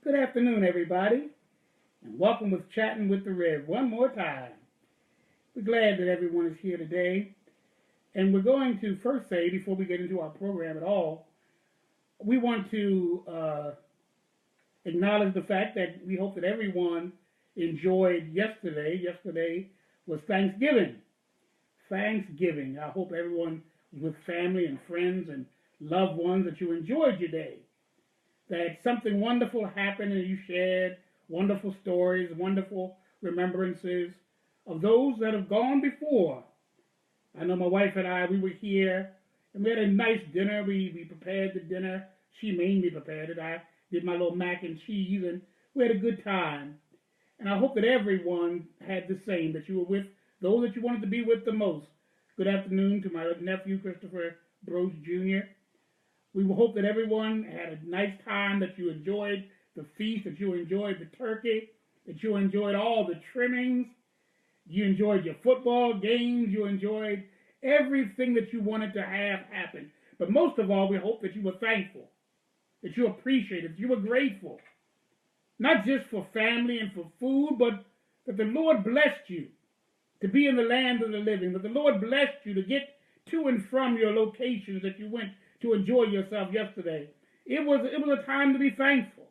Good afternoon, everybody, and welcome with Chatting with the Rev one more time. We're glad that everyone is here today, and we're going to first say, before we get into our program at all, we want to acknowledge the fact that we hope that everyone enjoyed yesterday. Yesterday was Thanksgiving. Thanksgiving. I hope everyone was with family and friends and loved ones, that you enjoyed your day, that something wonderful happened and you shared wonderful stories, wonderful remembrances of those that have gone before. I know my wife and I, we were here and we had a nice dinner. We prepared the dinner. She mainly prepared it. I did my little mac and cheese, and we had a good time. And I hope that everyone had the same, that you were with those that you wanted to be with the most. Good afternoon to my nephew, Christopher Brose Jr. We hope that everyone had a nice time, that you enjoyed the feast, that you enjoyed the turkey, that you enjoyed all the trimmings, you enjoyed your football games, you enjoyed everything that you wanted to have happen. But most of all, we hope that you were thankful, that you appreciated, that you were grateful, not just for family and for food, but that the Lord blessed you to be in the land of the living, that the Lord blessed you to get to and from your locations that you went to enjoy yourself yesterday. It was a time to be thankful.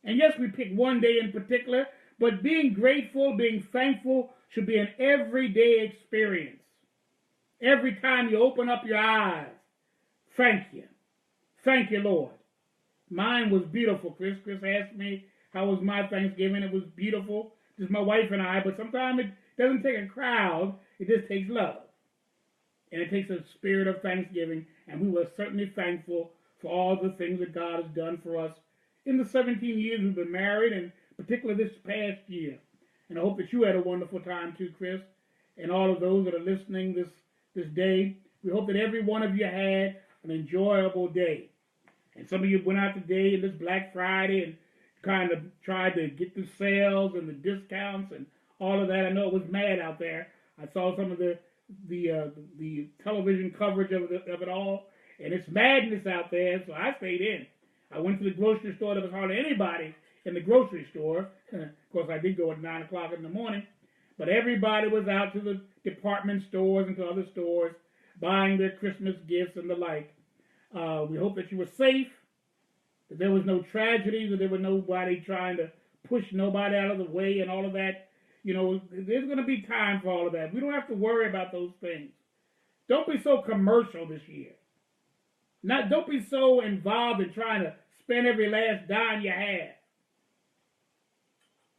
And yes, we pick one day in particular, but being grateful, being thankful should be an everyday experience. Every time you open up your eyes, thank you. Thank you, Lord. Mine was beautiful, Chris. Chris asked me how was my Thanksgiving. It was beautiful. Just my wife and I, but sometimes it doesn't take a crowd. It just takes love. And it takes a spirit of thanksgiving, and we were certainly thankful for all the things that God has done for us in the 17 years we've been married, and particularly this past year. And I hope that you had a wonderful time too, Chris, and all of those that are listening this day. We hope that every one of you had an enjoyable day. And some of you went out today, this Black Friday, and kind of tried to get the sales and the discounts and all of that. I know it was mad out there. I saw some of the television coverage of it all, and it's madness out there, so I stayed in. I went to the grocery store. There was hardly anybody in the grocery store. Of course, I did go at 9 o'clock in the morning, but everybody was out to the department stores and to other stores buying their Christmas gifts and the like. We hope that you were safe, that there was no tragedy, that there was nobody trying to push nobody out of the way and all of that. You know, there's going to be time for all of that. We don't have to worry about those things. Don't be so commercial this year. Don't be so involved in trying to spend every last dime you have.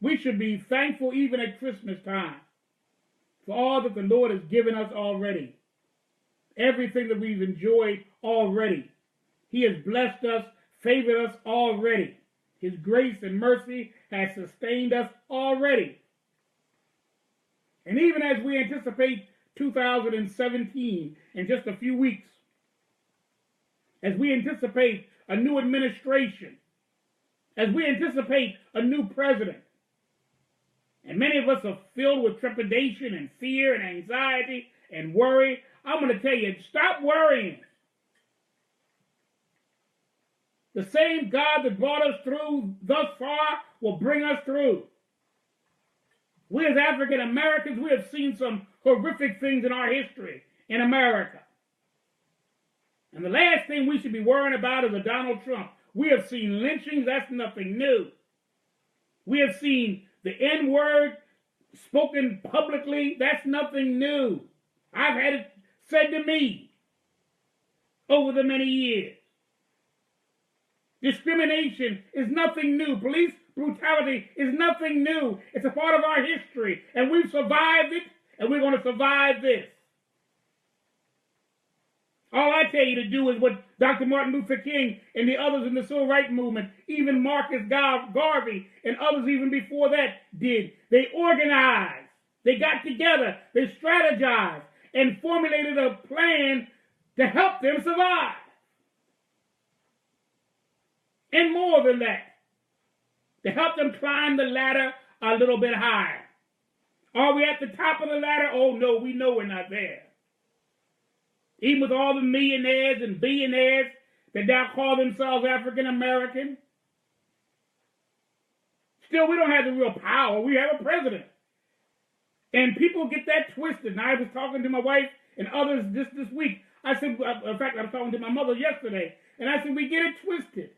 We should be thankful even at Christmas time for all that the Lord has given us already. Everything that we've enjoyed already. He has blessed us, favored us already. His grace and mercy has sustained us already. And even as we anticipate 2017 in just a few weeks, as we anticipate a new administration, as we anticipate a new president, and many of us are filled with trepidation and fear and anxiety and worry, I'm going to tell you, stop worrying. The same God that brought us through thus far will bring us through. We as African Americans, we have seen some horrific things in our history in America. And the last thing we should be worrying about is a Donald Trump. We have seen lynchings. That's nothing new. We have seen the N-word spoken publicly. That's nothing new. I've had it said to me over the many years. Discrimination is nothing new. Police brutality is nothing new. It's a part of our history, and we've survived it, and we're going to survive this. All I tell you to do is what Dr. Martin Luther King and the others in the civil rights movement, even Marcus Garvey and others even before that did. They organized, they got together, they strategized, and formulated a plan to help them survive. And more than that, to help them climb the ladder a little bit higher. Are we at the top of the ladder? Oh no, we know we're not there. Even with all the millionaires and billionaires that now call themselves African American, Still, we don't have the real power. We have a president. And people get that twisted. And I was talking to my wife and others this week. I said, in fact, I was talking to my mother yesterday. And I said, we get it twisted.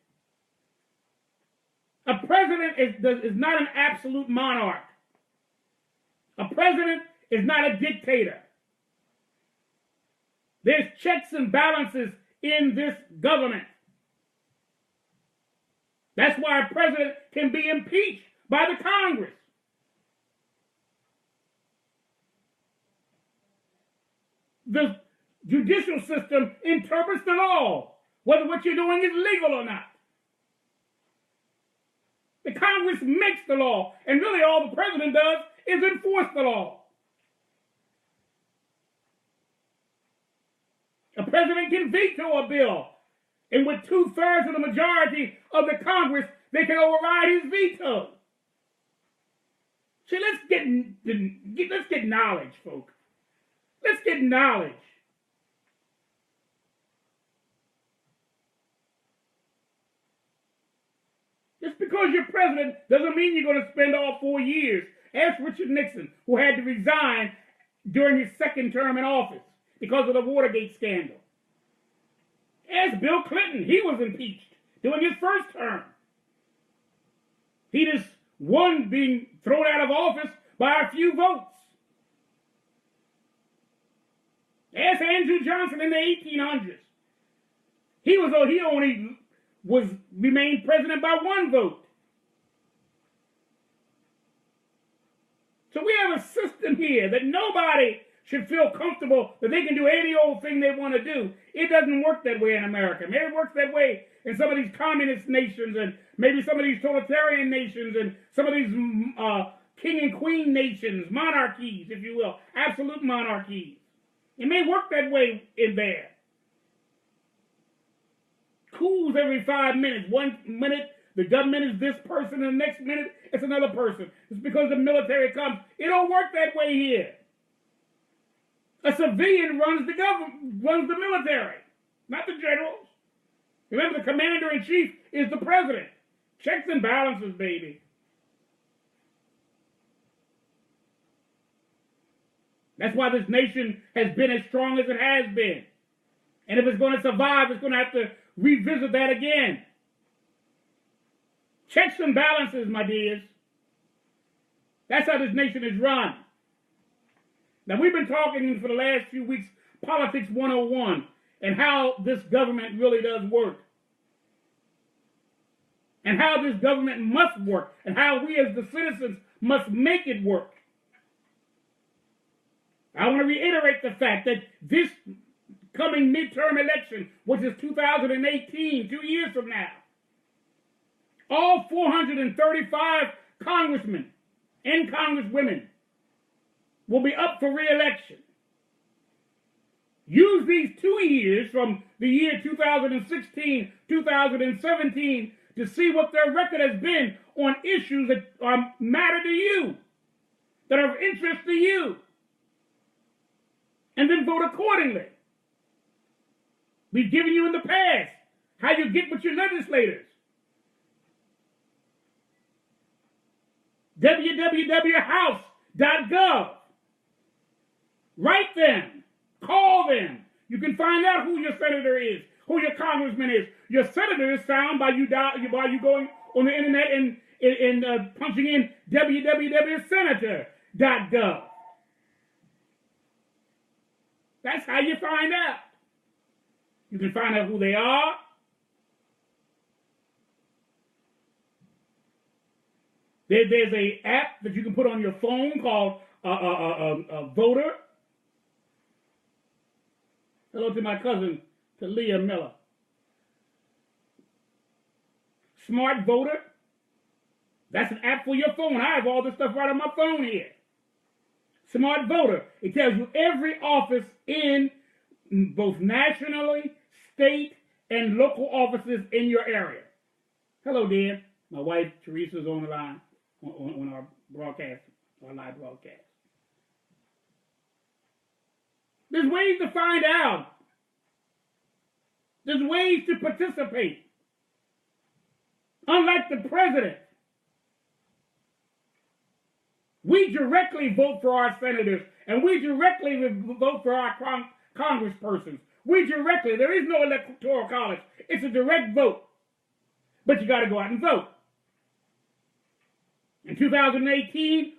A president is not an absolute monarch. A president is not a dictator. There's checks and balances in this government. That's why a president can be impeached by the Congress. The judicial system interprets the law, whether what you're doing is legal or not. The Congress makes the law, and really all the president does is enforce the law. A president can veto a bill, and with 2/3 of the majority of the Congress, they can override his veto. See, let's get knowledge, folks. Let's get knowledge. Just because you're president doesn't mean you're going to spend all 4 years. Ask Richard Nixon, who had to resign during his second term in office because of the Watergate scandal. Ask Bill Clinton. He was impeached during his first term. He just won being thrown out of office by a few votes. Ask Andrew Johnson in the 1800s. He only remained president by 1 vote. So we have a system here that nobody should feel comfortable that they can do any old thing they want to do. It doesn't work that way in America. Maybe it works that way in some of these communist nations and maybe some of these totalitarian nations and some of these king and queen nations, monarchies, if you will, absolute monarchies. It may work that way in there. Coups every 5 minutes. 1 minute, the government is this person, and the next minute, it's another person. It's because the military comes. It don't work that way here. A civilian runs the government, runs the military, not the generals. Remember, the commander-in-chief is the president. Checks and balances, baby. That's why this nation has been as strong as it has been. And if it's going to survive, it's going to have to revisit that again. Checks and balances, my dears. That's how this nation is run. Now, we've been talking for the last few weeks, Politics 101, and how this government really does work. And how this government must work, and how we as the citizens must make it work. I want to reiterate the fact that this coming midterm election, which is 2018, 2 years from now, all 435 congressmen and congresswomen will be up for re-election. Use these 2 years from the year 2016, 2017 to see what their record has been on issues that matter to you, that are of interest to you, and then vote accordingly. We've given you in the past how you get with your legislators. www.house.gov. Write them. Call them. You can find out who your senator is, who your congressman is. Your senator is found by you going on the internet and punching in www.senator.gov. That's how you find out. You can find out who they are. There's an app that you can put on your phone called Voter. Hello to my cousin, to Leah Miller. Smart Voter. That's an app for your phone. I have all this stuff right on my phone here. Smart Voter. It tells you every office in both nationally, state, and local offices in your area. Hello, dear. My wife, Teresa's on the line on our broadcast, our live broadcast. There's ways to find out. There's ways to participate. Unlike the president, We directly vote for our senators, and we directly vote for our congresspersons. We directly, there is no electoral college. It's a direct vote. But you got to go out and vote. In 2018,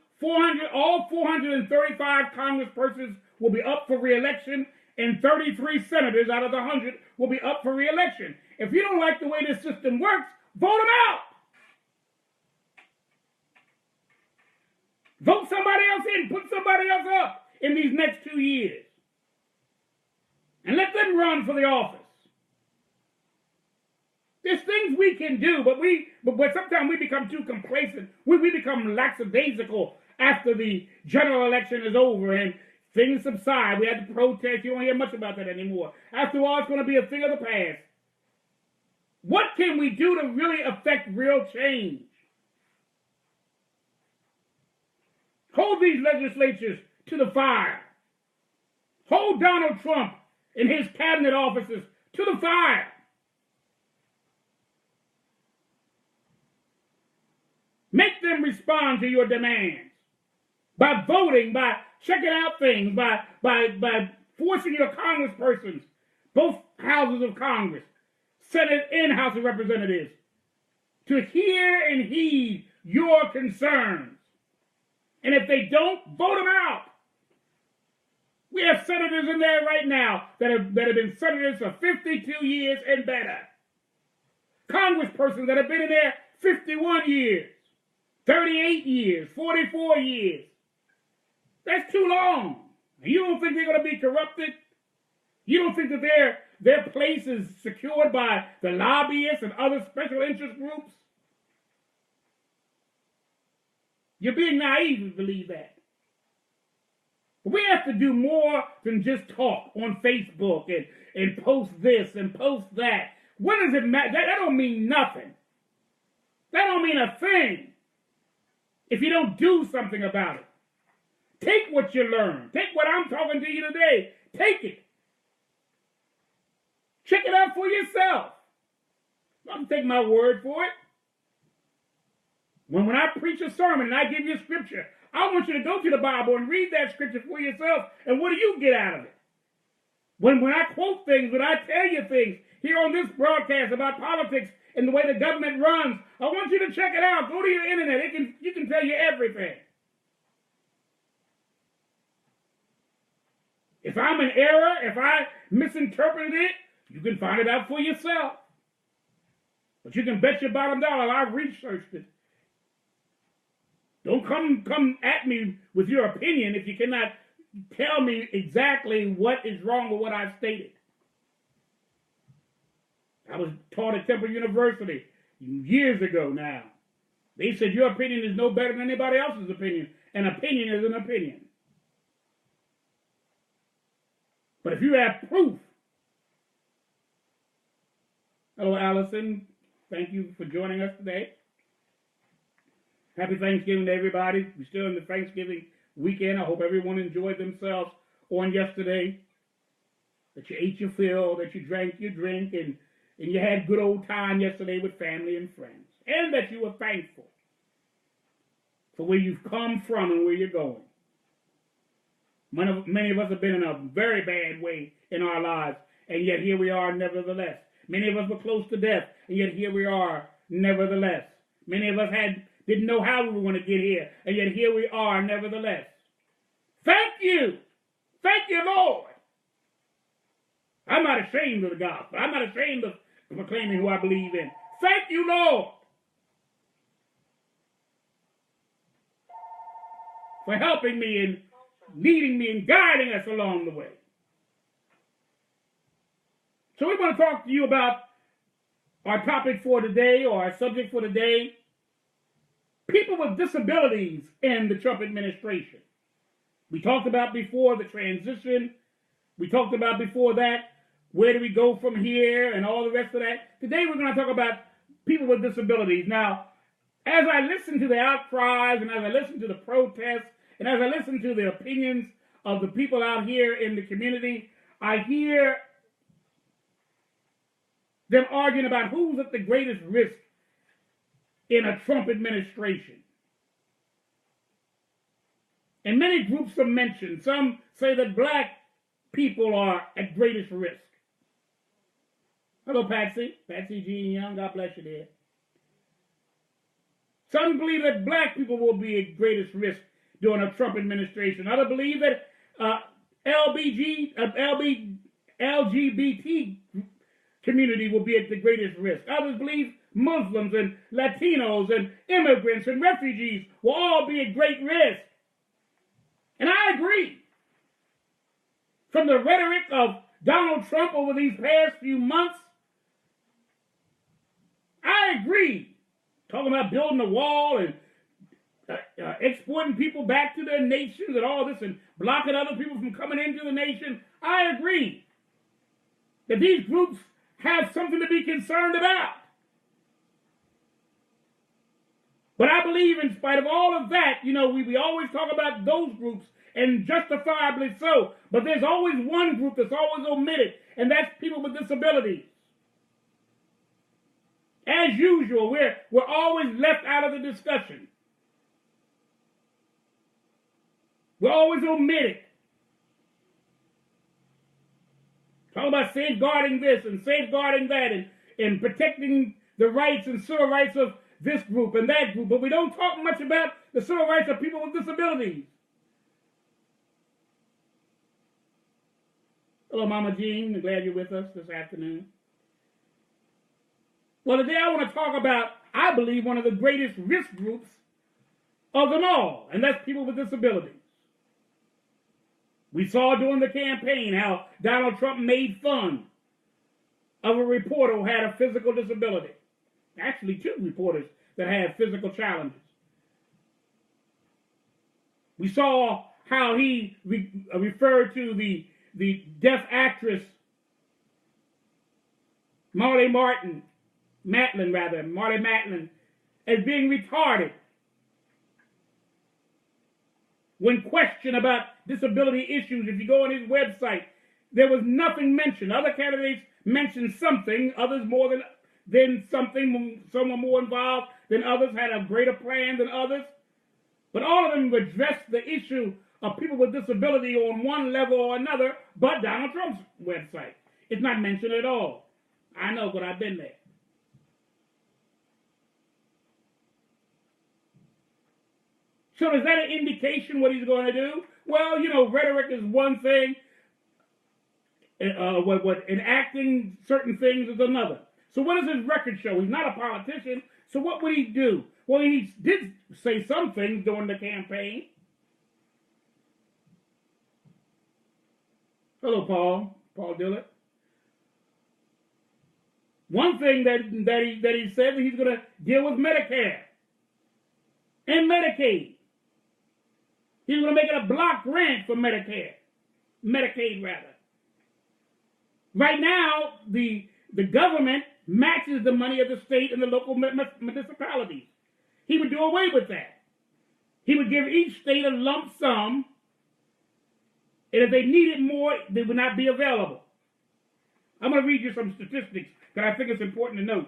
all 435 congresspersons will be up for re-election, and 33 senators out of the 100 will be up for re-election. If you don't like the way this system works, vote them out. Vote somebody else in. Put somebody else up in these next 2 years. And let them run for the office. There's things we can do, but sometimes we become too complacent. We become lackadaisical after the general election is over and things subside. We had to protest. You don't hear much about that anymore. After all, it's going to be a thing of the past. What can we do to really affect real change? Hold these legislatures to the fire. Hold Donald Trump and his cabinet officers to the fire. Make them respond to your demands by voting, by checking out things, by forcing your congresspersons, both houses of Congress, Senate and House of Representatives, to hear and heed your concerns. And if they don't, vote them out. We have senators in there right now that have been senators for 52 years and better. Congresspersons that have been in there 51 years, 38 years, 44 years. That's too long. You don't think they're going to be corrupted? You don't think that their place is secured by the lobbyists and other special interest groups? You're being naive to believe that. But we have to do more than just talk on Facebook and post this and post that. What does it matter? That don't mean nothing. That don't mean a thing if you don't do something about it. Take what you learn. Take what I'm talking to you today. Take it. Check it out for yourself. Don't take my word for it. When I preach a sermon and I give you a scripture, I want you to go to the Bible and read that scripture for yourself. And what do you get out of it? When I quote things, when I tell you things here on this broadcast about politics and the way the government runs, I want you to check it out. Go to your internet. You can tell you everything. If I'm in error, if I misinterpreted it, you can find it out for yourself. But you can bet your bottom dollar I've researched it. Don't come at me with your opinion if you cannot tell me exactly what is wrong with what I've stated. I was taught at Temple University years ago now. They said your opinion is no better than anybody else's opinion. An opinion is an opinion. But if you have proof. Hello, Allison. Thank you for joining us today. Happy Thanksgiving to everybody. We're still in the Thanksgiving weekend. I hope everyone enjoyed themselves on yesterday. That you ate your fill, that you drank your drink, and you had good old time yesterday with family and friends. And that you were thankful for where you've come from and where you're going. Many of us have been in a very bad way in our lives, and yet here we are nevertheless. Many of us were close to death, and yet here we are nevertheless. Many of us didn't know how we were going to get here, and yet here we are nevertheless. Thank you. Thank you, Lord. I'm not ashamed of the gospel. I'm not ashamed of proclaiming who I believe in. Thank you, Lord, for helping me and leading me and guiding us along the way. So we want to talk to you about our topic for today, or our subject for today, people with disabilities in the Trump administration. We talked about before the transition. We talked about before that, where do we go from here and all the rest of that. Today we're going to talk about people with disabilities. Now, as I listen to the outcries and as I listen to the protests and as I listen to the opinions of the people out here in the community, I hear them arguing about who's at the greatest risk in a Trump administration. And many groups are mentioned. Some say that black people are at greatest risk. Hello, Patsy. Patsy Jean Young, God bless you there. Some believe that black people will be at greatest risk during a Trump administration. Others believe that LGBT community will be at the greatest risk. Others believe Muslims and Latinos and immigrants and refugees will all be at great risk. And I agree. From the rhetoric of Donald Trump over these past few months, I agree. Talking about building a wall and exporting people back to their nations and all this and blocking other people from coming into the nation. I agree that these groups have something to be concerned about. But I believe in spite of all of that, we always talk about those groups, and justifiably so. But there's always one group that's always omitted, and that's people with disabilities. As usual, we're always left out of the discussion. We're always omitted. Talk about safeguarding this and safeguarding that and protecting the rights and civil rights of this group and that group. But we don't talk much about the civil rights of people with disabilities. Hello, Mama Jean. I'm glad you're with us this afternoon. Well, today I want to talk about, I believe, one of the greatest risk groups of them all, and that's people with disabilities. We saw during the campaign how Donald Trump made fun of a reporter who had a physical disability. Actually, two reporters that had physical challenges. We saw how he referred to the deaf actress Marty Matlin, as being retarded. When questioned about disability issues, if you go on his website, there was nothing mentioned. Other candidates mentioned something, others more than something, some were more involved than others, had a greater plan than others. But all of them addressed the issue of people with disability on one level or another, but Donald Trump's website. It's not mentioned at all. I know, but I've been there. So is that an indication what he's going to do? Well, rhetoric is one thing. What enacting certain things is another. So what does his record show? He's not a politician. So what would he do? Well, he did say some things during the campaign. Hello, Paul Dillard. One thing that he said that he's going to deal with Medicare and Medicaid. He's going to make it a block grant for Medicaid rather. Right now, the government matches the money of the state and the local municipalities. He would do away with that. He would give each state a lump sum, and if they needed more, they would not be available. I'm going to read you some statistics that I think it's important to note.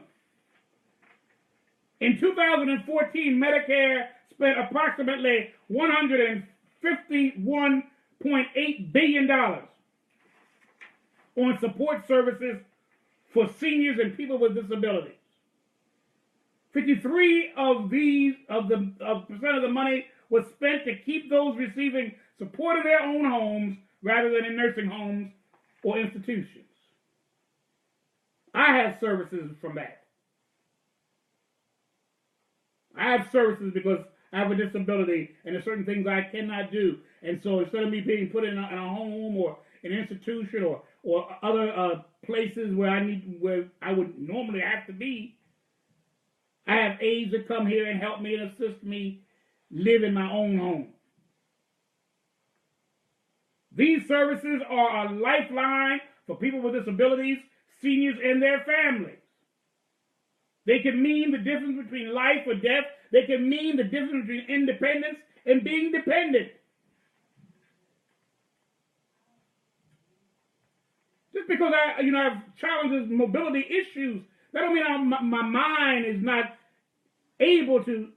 In 2014, Medicare spent approximately $151.8 billion on support services for seniors and people with disabilities. 53% of the money was spent to keep those receiving support in their own homes rather than in nursing homes or institutions. I have services from that. I have services because I have a disability and there's certain things I cannot do. And so instead of me being put in a home or an institution or other places where I would normally have to be, I have aides that come here and help me and assist me live in my own home. These services are a lifeline for people with disabilities, seniors, and their families. They can mean the difference between life or death. They can mean the difference between independence and being dependent. Just because I have challenges, mobility issues, that don't mean my mind is not able to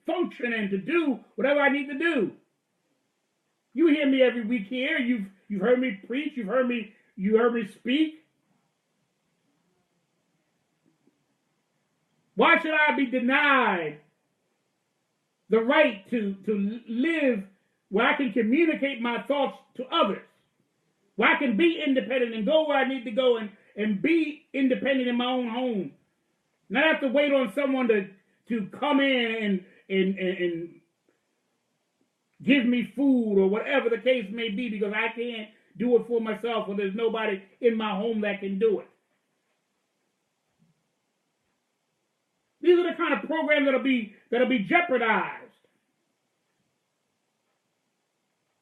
function and to do whatever I need to do. You hear me every week here. You've heard me preach. You heard me speak. Why should I be denied the right to live where I can communicate my thoughts to others? Where I can be independent and go where I need to go and be independent in my own home. Not have to wait on someone to come in and give me food or whatever the case may be, because I can't do it for myself or there's nobody in my home that can do it. These are the kind of programs that'll be jeopardized.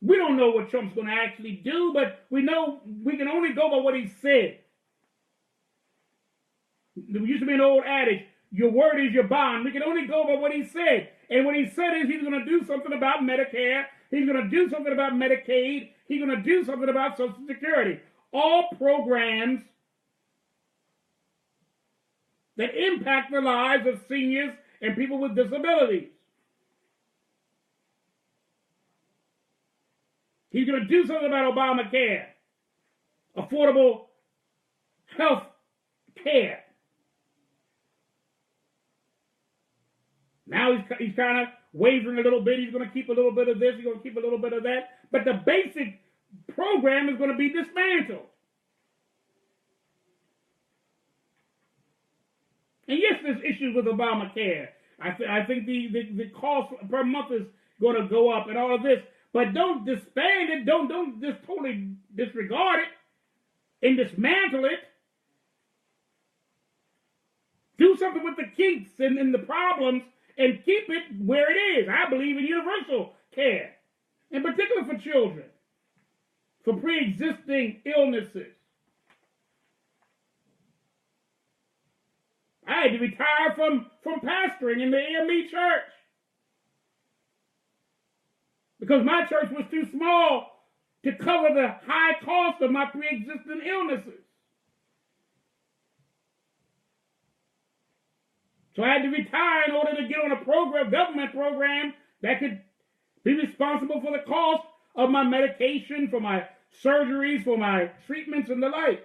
We don't know what Trump's going to actually do, but we know we can only go by what he said. There used to be an old adage, your word is your bond. We can only go by what he said. And what he said is he's going to do something about Medicare. He's going to do something about Medicaid. He's going to do something about Social Security. All programs that impact the lives of seniors and people with disabilities. He's going to do something about Obamacare, affordable health care. Now he's kind of wavering a little bit. He's going to keep a little bit of this. He's going to keep a little bit of that. But the basic program is going to be dismantled. And yes, there's issues with Obamacare. I think the cost per month is going to go up and all of this. But don't disband it. Don't just totally disregard it and dismantle it. Do something with the kinks and the problems and keep it where it is. I believe in universal care, in particular for children, for pre-existing illnesses. I had to retire from pastoring in the AME church because my church was too small to cover the high cost of my pre-existing illnesses. So I had to retire in order to get on a program, government program, that could be responsible for the cost of my medication, for my surgeries, for my treatments and the like.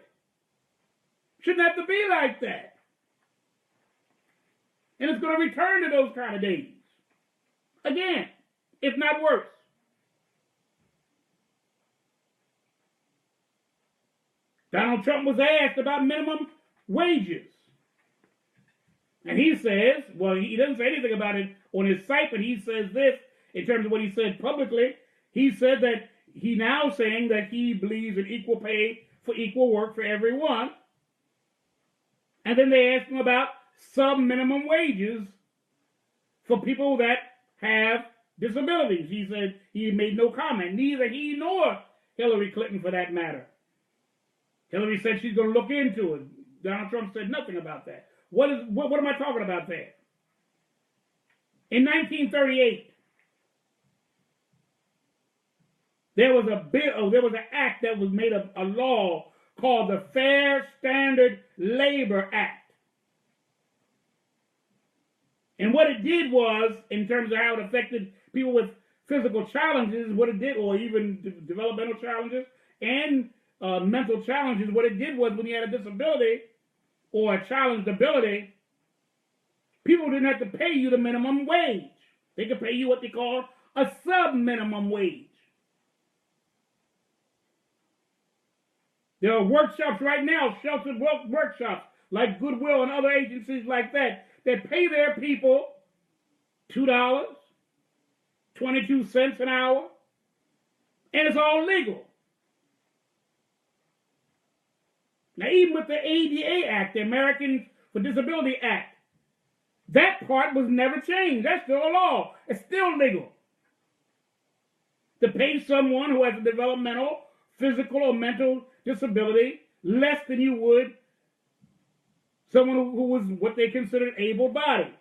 Shouldn't have to be like that. And it's going to return to those kind of days. Again, if not worse. Donald Trump was asked about minimum wages. And he says, well, he doesn't say anything about it on his site, but he says this in terms of what he said publicly. He said that he now saying that he believes in equal pay for equal work for everyone. And then they asked him about sub-minimum wages for people that have disabilities. He said he made no comment. Neither he nor Hillary Clinton, for that matter. Hillary said she's going to look into it. Donald Trump said nothing about that. What am I talking about there? In 1938, there was an act that was made of a law called the Fair Standard Labor Act. And what it did was, in terms of how it affected people with physical challenges, what it did, or even developmental challenges and mental challenges, what it did was when you had a disability or a challenged ability, people didn't have to pay you the minimum wage. They could pay you what they call a sub-minimum wage. There are workshops right now, sheltered workshops, like Goodwill and other agencies like that pay their people $2, 22 cents an hour, and it's all legal. Now, even with the ADA Act, the Americans with Disability Act, that part was never changed. That's still a law. It's still legal to pay someone who has a developmental, physical, or mental disability less than you would someone who was what they considered able-bodied.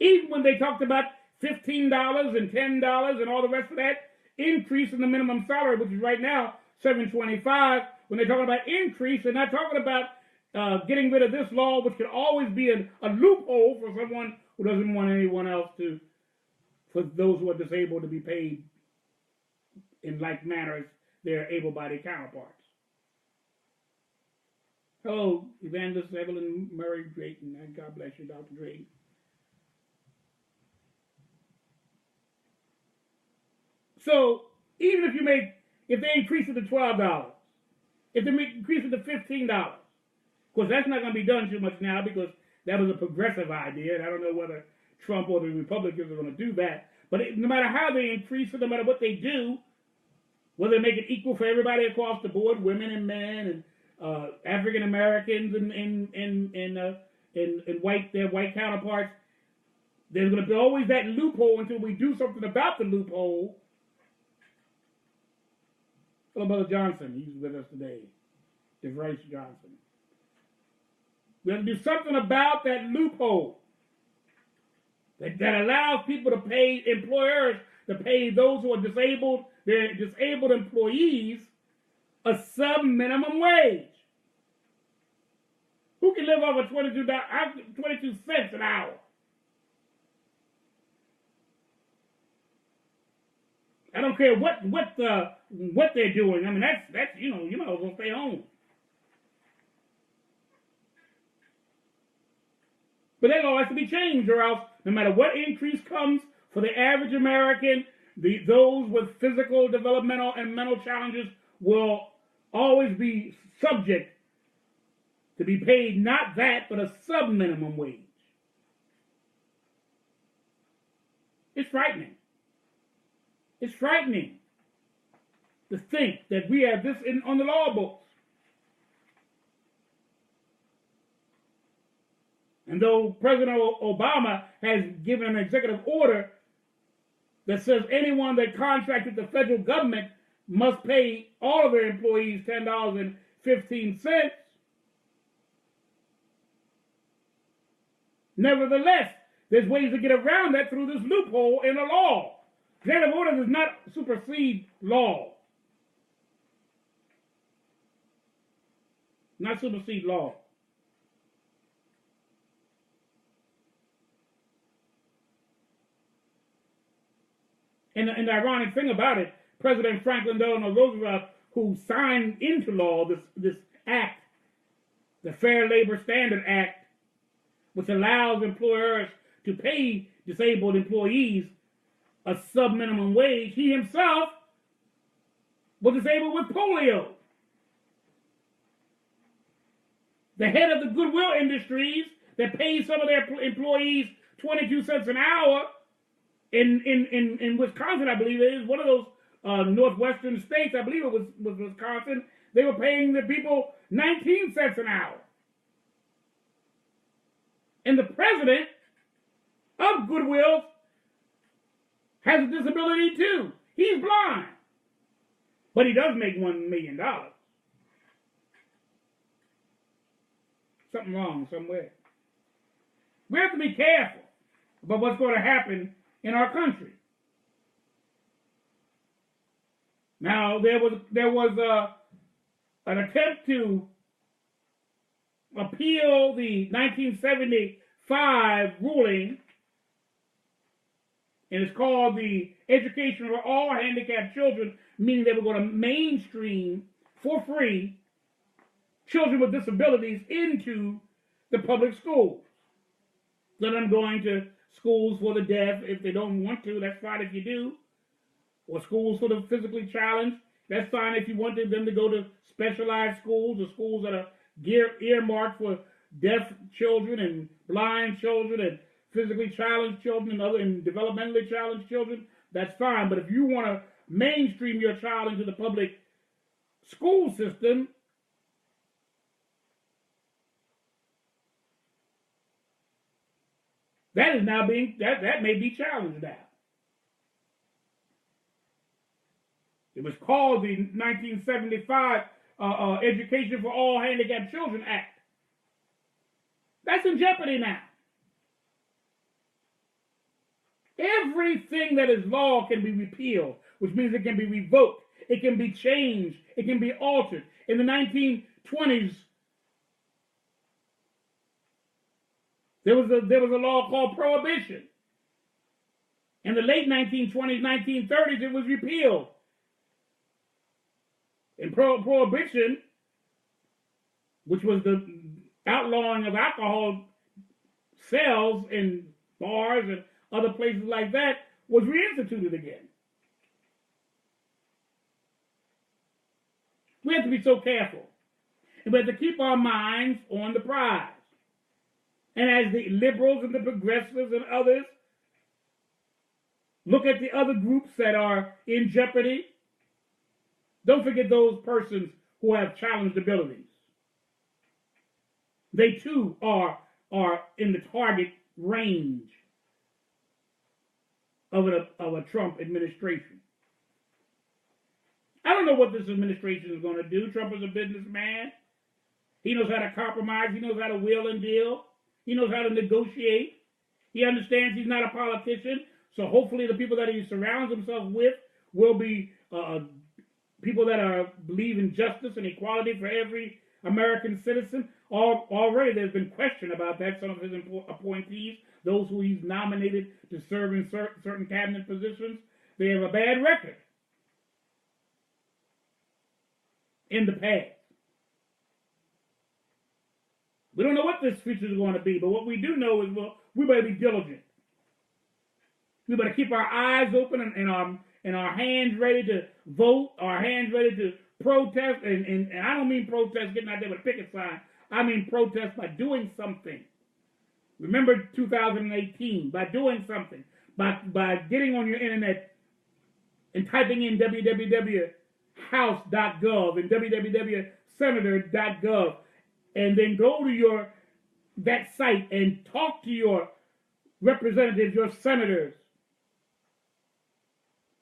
Even when they talked about $15 and $10 and all the rest of that increase in the minimum salary, which is right now $7.25, when they're talking about increase, they're not talking about getting rid of this law, which can always be a loophole for someone who doesn't want anyone else for those who are disabled to be paid in like manner as their able-bodied counterparts. Hello, Evangelist Evelyn Murray Drayton. God bless you, Dr. Drayton. So even if they increase it to $12, if they increase it to $15, of course that's not going to be done too much now because that was a progressive idea, and I don't know whether Trump or the Republicans are going to do that. But no matter how they increase it, no matter what they do, whether they make it equal for everybody across the board, women and men, and African Americans and their white counterparts, there's going to be always that loophole until we do something about the loophole. Hello, Brother Johnson. He's with us today. DeVrice Johnson. We have to do something about that loophole that allows people to pay, employers to pay those who are disabled, their disabled employees, a sub-minimum wage. Who can live off of 22 cents an hour? I don't care what they're doing. I mean, that's you might as well stay home. But that all has to be changed, or else, no matter what increase comes for the average American, those with physical, developmental, and mental challenges will always be subject to be paid not that, but a sub-minimum wage. It's frightening. It's frightening to think that we have this on the law books. And though President Obama has given an executive order that says anyone that contracted the federal government must pay all of their employees $10.15, nevertheless, there's ways to get around that through this loophole in the law. Executive order does not supersede law. Not supersede law. And the ironic thing about it, President Franklin Delano Roosevelt, who signed into law this act, the Fair Labor Standard Act, which allows employers to pay disabled employees a sub-minimum wage, he himself was disabled with polio. The head of the Goodwill Industries that pays some of their employees 22 cents an hour in Wisconsin, I believe it is, one of those northwestern states, I believe it was Wisconsin, they were paying the people 19 cents an hour. And the president of Goodwill has a disability too. He's blind. But he does make $1 million. Something wrong somewhere. We have to be careful about what's going to happen in our country. Now, there was an attempt to appeal the 1975 ruling, and it's called the Education for All Handicapped Children, meaning they were going to mainstream for free children with disabilities into the public schools. So them going to schools for the deaf if they don't want to, that's fine if you do. Or schools for the physically challenged, that's fine if you want them to go to specialized schools or schools that are earmarked for deaf children and blind children and physically challenged children and developmentally challenged children, that's fine. But if you want to mainstream your child into the public school system, that may be challenged now. It was called the 1975 Education for All Handicapped Children Act. That's in jeopardy now. Everything that is law can be repealed, which means it can be revoked, it can be changed, it can be altered. In the 1920s, there was a law called prohibition. In the late 1920s, 1930s, it was repealed. And prohibition, which was the outlawing of alcohol sales in bars and other places like that, was reinstituted again. We have to be so careful. And we have to keep our minds on the prize. And as the liberals and the progressives and others look at the other groups that are in jeopardy, don't forget those persons who have challenged abilities. They too are in the target range of a Trump administration. I don't know what this administration is going to do. Trump is a businessman. He knows how to compromise. He knows how to wheel and deal. He knows how to negotiate. He understands he's not a politician. So hopefully the people that he surrounds himself with will be people that believe in justice and equality for every American citizen. Already there's been question about that. Some of his appointees, those who he's nominated to serve in certain cabinet positions, they have a bad record in the past. We don't know what this future is going to be, but what we do know is we better be diligent. We better keep our eyes open and our hands ready to vote, our hands ready to protest. And I don't mean protest getting out there with a picket sign. I mean protest by doing something. Remember 2018, by doing something, by getting on your internet and typing in www.house.gov and www.senator.gov, and then go to that site and talk to your representatives, your senators,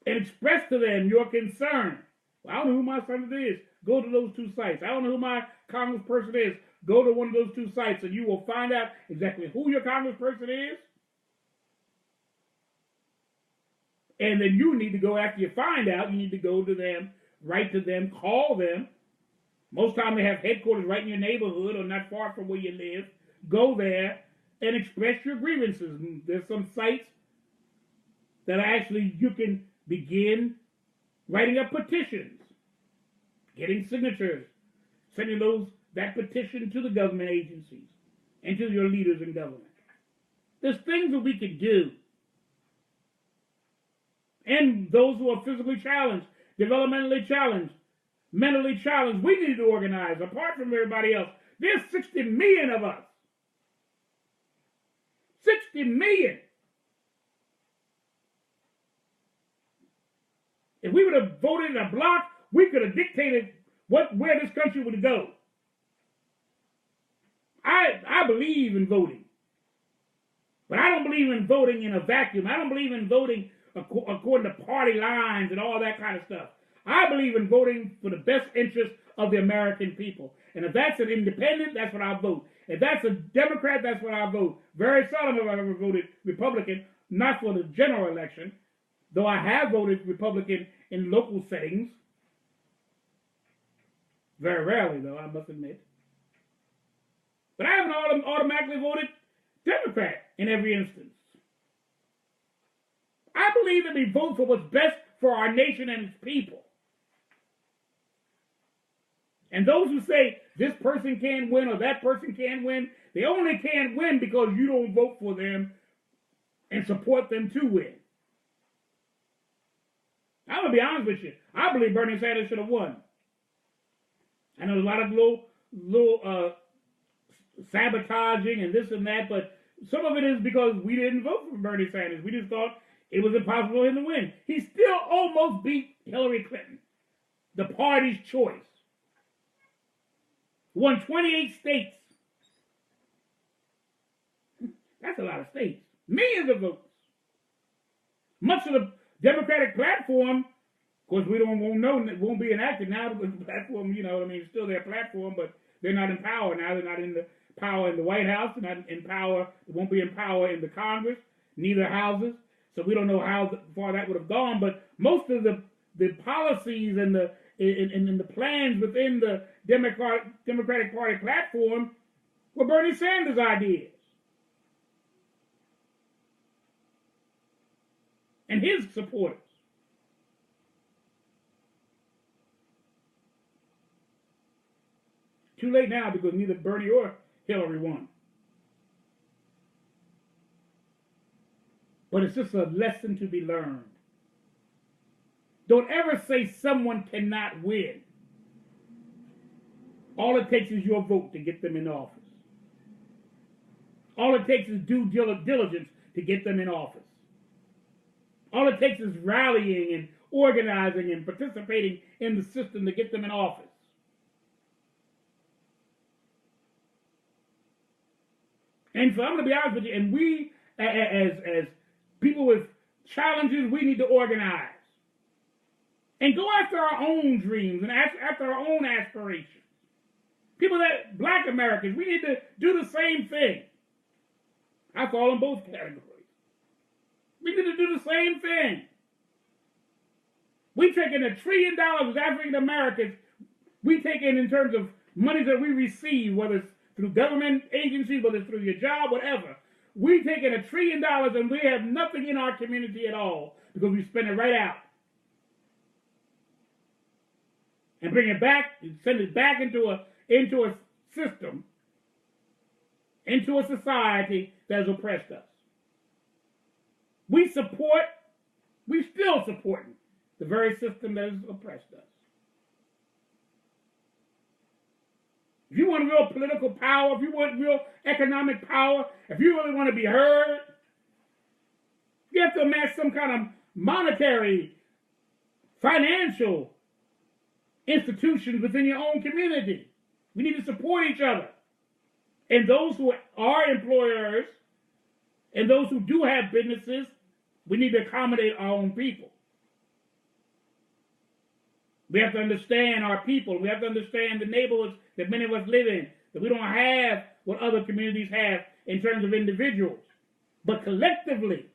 and express to them your concern. Well, I don't know who my senator is. Go to those two sites. I don't know who my congressperson is. Go to one of those two sites and you will find out exactly who your congressperson is. And then you need to go, after you find out, you need to go to them, write to them, call them. Most time they have headquarters right in your neighborhood or not far from where you live. Go there and express your grievances. There's some sites that actually you can begin writing up petitions, getting signatures, sending that petition to the government agencies and to your leaders in government. There's things that we can do. And those who are physically challenged, developmentally challenged, mentally challenged, we need to organize apart from everybody else. There's 60 million of us. 60 million. If we would have voted in a block, we could have dictated where this country would go. I believe in voting. But I don't believe in voting in a vacuum. I don't believe in voting according to party lines and all that kind of stuff. I believe in voting for the best interest of the American people. And if that's an independent, that's what I vote. If that's a Democrat, that's what I vote. Very seldom have I ever voted Republican, not for the general election, though I have voted Republican in local settings. Very rarely, though, I must admit. But I haven't automatically voted Democrat in every instance. I believe that we vote for what's best for our nation and its people. And those who say this person can't win or that person can't win, they only can't win because you don't vote for them and support them to win. I'm going to be honest with you. I believe Bernie Sanders should have won. I know a lot of little sabotaging and this and that, but some of it is because we didn't vote for Bernie Sanders. We just thought it was impossible for him to win. He still almost beat Hillary Clinton, the party's choice. Won 28 states. That's a lot of states. Millions of votes. Much of the Democratic platform, of course, won't know, it won't be enacted now because the platform, it's still their platform, but they're not in power now. They're not in the power in the White House. They're not in power. They won't be in power in the Congress, neither houses. So we don't know how far that would have gone. But most of the policies and the plans within the Democratic Party platform were Bernie Sanders' ideas and his supporters. too late now because neither Bernie or Hillary won. But it's just a lesson to be learned. Don't ever say someone cannot win. All it takes is your vote to get them in office. All it takes is due diligence to get them in office. All it takes is rallying and organizing and participating in the system to get them in office. And so I'm going to be honest with you, and we, as people with challenges, we need to organize. And go after our own dreams and after our own aspirations. People that, black Americans, we need to do the same thing. I fall in both categories. We need to do the same thing. We take in $1 trillion as African Americans, we take in terms of money that we receive, whether it's through government agencies, whether it's through your job, whatever. We take in $1 trillion and we have nothing in our community at all because we spend it right out. And bring it back, send it back into a system, into a society that has oppressed us. We still supporting the very system that has oppressed us. If you want real political power, if you want real economic power, if you really want to be heard, you have to amass some kind of monetary, financial institutions within your own community. We need to support each other. And those who are employers and those who do have businesses, we need to accommodate our own people. We have to understand our people. We have to understand the neighborhoods that many of us live in, that we don't have what other communities have in terms of individuals. But collectively,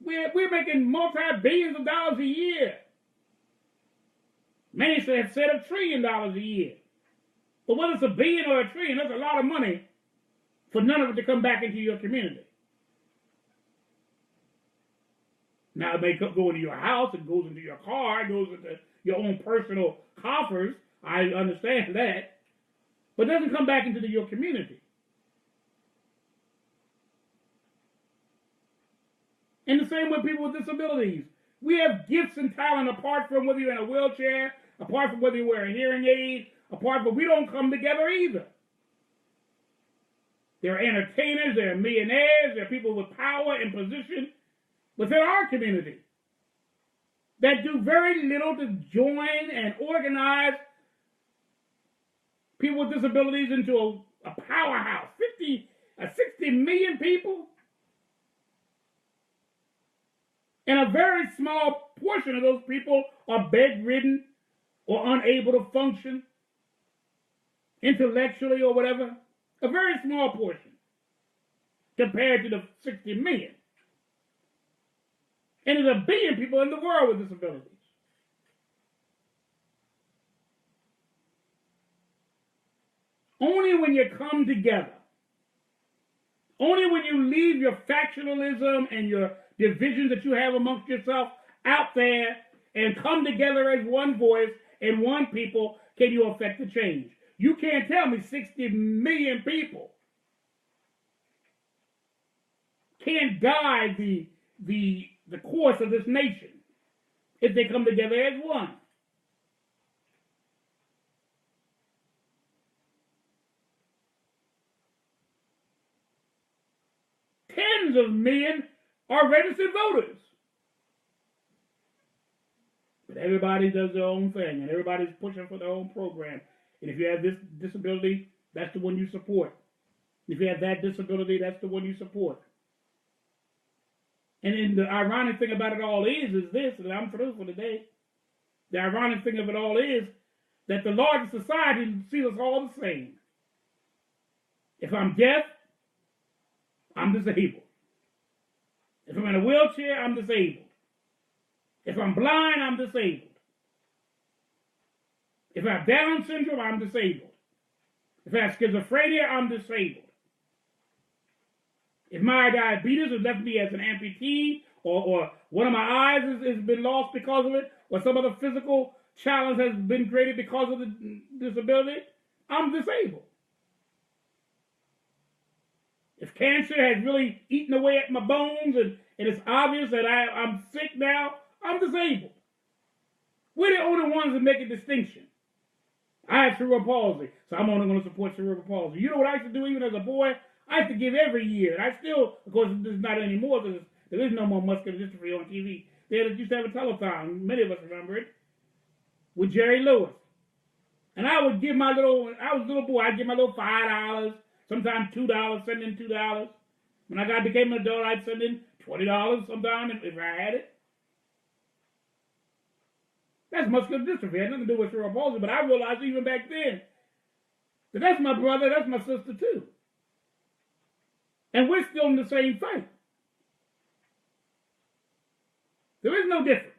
we're making multi-billions of dollars a year. Many have said $1 trillion a year. But whether it's $1 billion or $1 trillion, that's a lot of money for none of it to come back into your community. Now, it may go into your house, it goes into your car, it goes into your own personal coffers. I understand that. But it doesn't come back into your community. And the same with people with disabilities. We have gifts and talent apart from whether you're in a wheelchair, apart from whether you wear a hearing aid, apart from we don't come together either. There are entertainers, there are millionaires, there are people with power and position within our community that do very little to join and organize people with disabilities into a powerhouse. 60 million people. And a very small portion of those people are bedridden or unable to function intellectually or whatever. A very small portion compared to the 60 million. And there's 1 billion people in the world with disabilities. Only when you come together, only when you leave your factionalism and your divisions that you have amongst yourself out there and come together as one voice and one people can you affect the change. You can't tell me 60 million people can't guide the course of this nation if they come together as one. Tens of millions are registered voters. But everybody does their own thing, and everybody's pushing for their own program. And if you have this disability, that's the one you support. If you have that disability, that's the one you support. And then the ironic thing about it all is this, and I'm through for today. The ironic thing of it all is that the larger society sees us all the same. If I'm deaf, I'm disabled. If I'm in a wheelchair, I'm disabled. If I'm blind, I'm disabled. If I have Down syndrome, I'm disabled. If I have schizophrenia, I'm disabled. If my diabetes has left me as an amputee, or one of my eyes has been lost because of it, or some other physical challenge has been created because of the disability, I'm disabled. If cancer has really eaten away at my bones and it's obvious that I'm sick now, I'm disabled. We're the only ones that make a distinction. I have cerebral palsy, so I'm only going to support cerebral palsy. You know what I used to do even as a boy? I used to give every year. And I still, of course, there's not anymore because there is no more muscular dystrophy on TV. They used to have a telethon. Many of us remember it. With Jerry Lewis. And I would give I was a little boy, I'd give my little $5, sometimes $2, send in $2. When I became an adult, I'd send in $20 sometimes if I had it. That's muscular dystrophy. It had nothing to do with cerebral palsy, but I realized even back then that that's my brother, that's my sister too. And we're still in the same fight. There is no difference.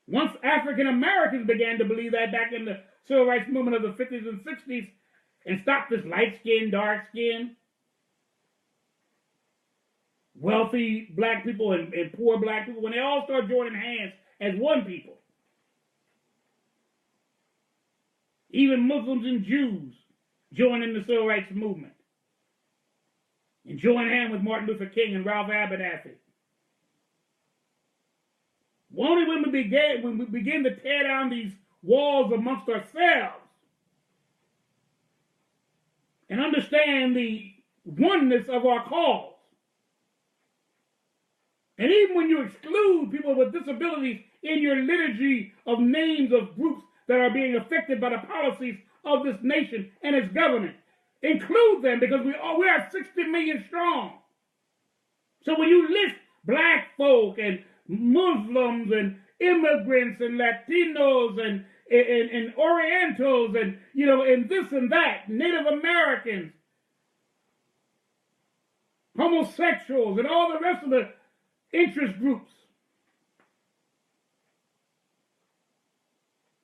Once African Americans began to believe that back in the civil rights movement of the 50s and 60s and stopped this light skin, dark skin, wealthy black people and poor black people, when they all start joining hands as one people, even Muslims and Jews joined in the civil rights movement and joined hands with Martin Luther King and Ralph Abernathy. Only when we begin to tear down these walls amongst ourselves and understand the oneness of our cause. And even when you exclude people with disabilities in your liturgy of names of groups that are being affected by the policies of this nation and its government, include them because we are 60 million strong. So when you list black folk and Muslims and immigrants and Latinos and Orientals and, and this and that, Native Americans, homosexuals, and all the rest of the interest groups.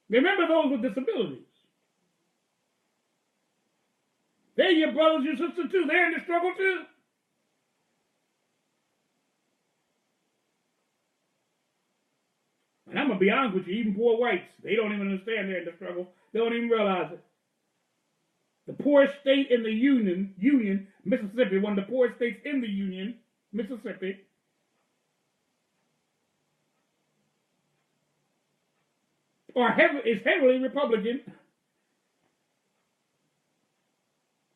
Remember those with disabilities. They're your brothers, your sisters too. They're in the struggle too. And I'm going to be honest with you, even poor whites, they don't even understand they're in the struggle. They don't even realize it. The poorest state in the Union, Mississippi, one of the poorest states in the Union, Mississippi, is heavily Republican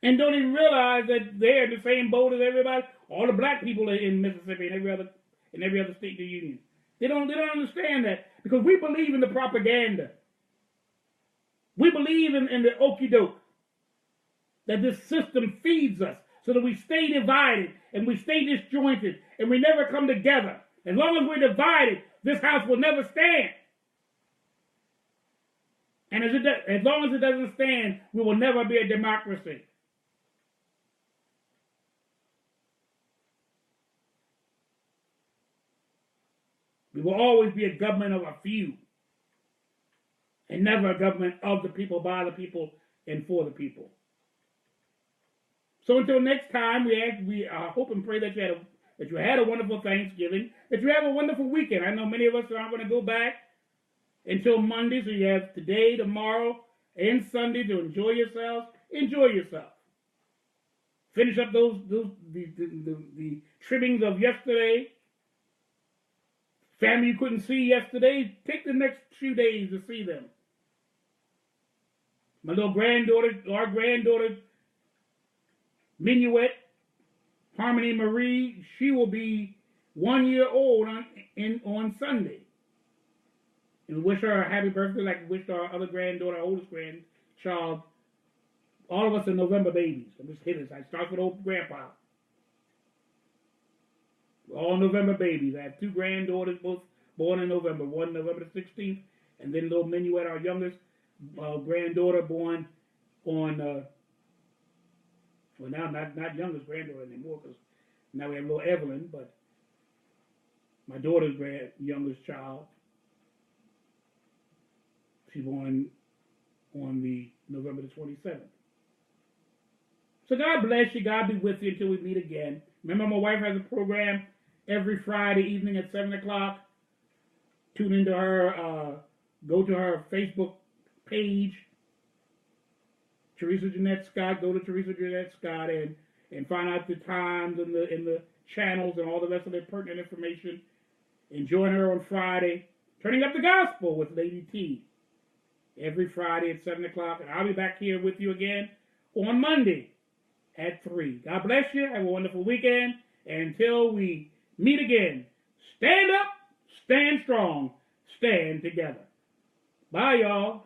and don't even realize that they're in the same boat as everybody, all the black people in Mississippi and every other state in the Union. They don't understand that because we believe in the propaganda. We believe in the okie doke that this system feeds us so that we stay divided and we stay disjointed and we never come together. As long as we're divided, this house will never stand. And as long as it doesn't stand, we will never be a democracy. We will always be a government of a few and never a government of the people, by the people, and for the people. So until next time, we hope and pray that you had a wonderful Thanksgiving, that you have a wonderful weekend. I know many of us aren't going to go back until Monday, so you have today, tomorrow, and Sunday to enjoy yourselves. Enjoy yourself. Finish up the trimmings of yesterday. Family you couldn't see yesterday, take the next few days to see them. My little our granddaughter, Minuet, Harmony Marie, she will be 1 year old on Sunday. And wish her a happy birthday like we wished our other granddaughter, our oldest grandchild. All of us are November babies. I'm just kidding. I start with old grandpa. We're all November babies. I have two granddaughters, both born in November. One November the 16th, and then little Minuet, our youngest granddaughter, born on, well, now not youngest granddaughter anymore, because now we have little Evelyn, but my daughter's youngest child. She's born on the November the 27th. So God bless you. God be with you until we meet again. Remember, my wife has a program every Friday evening at 7 o'clock Tune into her, go to her Facebook page, Teresa Jeanette Scott. Go to Teresa Jeanette Scott and find out the times and the channels and all the rest of the pertinent information. And join her on Friday, Turning Up the Gospel with Lady T. Every Friday at 7 o'clock. And I'll be back here with you again on Monday at 3. God bless you. Have a wonderful weekend. And until we meet again, stand up, stand strong, stand together. Bye, y'all.